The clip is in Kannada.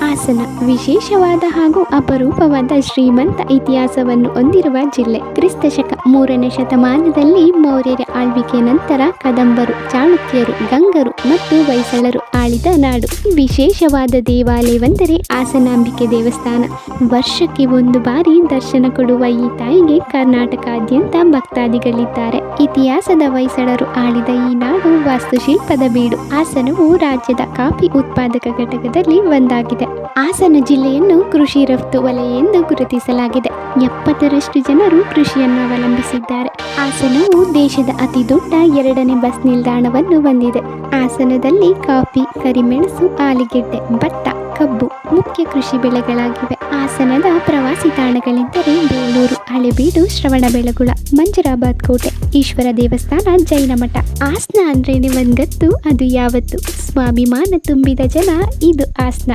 ಹಾಸನ ವಿಶೇಷವಾದ ಹಾಗೂ ಅಪರೂಪವಾದ ಶ್ರೀಮಂತ ಇತಿಹಾಸವನ್ನು ಹೊಂದಿರುವ ಜಿಲ್ಲೆ. ಕ್ರಿಸ್ತಶಕ 3ನೇ ಶತಮಾನದಲ್ಲಿ ಮೌರ್ಯರ ಆಳ್ವಿಕೆ ನಂತರ ಕದಂಬರು, ಚಾಳುಕ್ಯರು, ಗಂಗರು ಮತ್ತು ಹೊಯ್ಸಳರು ಆಳಿದ ನಾಡು. ವಿಶೇಷವಾದ ದೇವಾಲಯವೆಂದರೆ ಹಾಸನಾಂಬಿಕೆ ದೇವಸ್ಥಾನ. ವರ್ಷಕ್ಕೆ ಒಂದು ಬಾರಿ ದರ್ಶನ ಕೊಡುವ ಈ ತಾಯಿಗೆ ಕರ್ನಾಟಕಾದ್ಯಂತ ಭಕ್ತಾದಿಗಳಿದ್ದಾರೆ. ಇತಿಹಾಸದ ಹೊಯ್ಸಳರು ಆಳಿದ ಈ ನಾಡು ವಾಸ್ತುಶಿಲ್ಪದ ಬೀಡು. ಹಾಸನವು ರಾಜ್ಯದ ಕಾಫಿ ಉತ್ಪಾದಕ ಘಟಕದಲ್ಲಿ ಒಂದಾಗಿದೆ. ಹಾಸನ ಜಿಲ್ಲೆಯನ್ನು ಕೃಷಿ ರಫ್ತು ವಲಯ ಎಂದು ಗುರುತಿಸಲಾಗಿದೆ. 70ರಷ್ಟು ಜನರು ಕೃಷಿಯನ್ನು ಅವಲಂಬಿಸಿದ್ದಾರೆ. ಹಾಸನವು ದೇಶದ ಅತಿ ದೊಡ್ಡ 2ನೇ ಬಸ್ ನಿಲ್ದಾಣವನ್ನು ಹೊಂದಿದೆ. ಹಾಸನದಲ್ಲಿ ಕಾಫಿ, ಕರಿಮೆಣಸು, ಆಲೂಗೆಡ್ಡೆ, ಭತ್ತ, ಕಬ್ಬು ಮುಖ್ಯ ಕೃಷಿ ಬೆಳೆಗಳಾಗಿವೆ. ಹಾಸನದ ಪ್ರವಾಸಿ ತಾಣಗಳೆಂದರೆ ಬೇಲೂರು, ಹಳೆಬೀಡು, ಶ್ರವಣಬೆಳಗೊಳ, ಮಂಜರಾಬಾದ್ ಕೋಟೆ, ಈಶ್ವರ ದೇವಸ್ಥಾನ, ಜೈನ ಮಠ. ಹಾಸನ ಅಂದ್ರೇನೆ ಒಂದತ್ತು, ಅದು ಯಾವತ್ತು. ಸ್ವಾಭಿಮಾನ ತುಂಬಿದ ಜನ ಇದು ಹಾಸನ.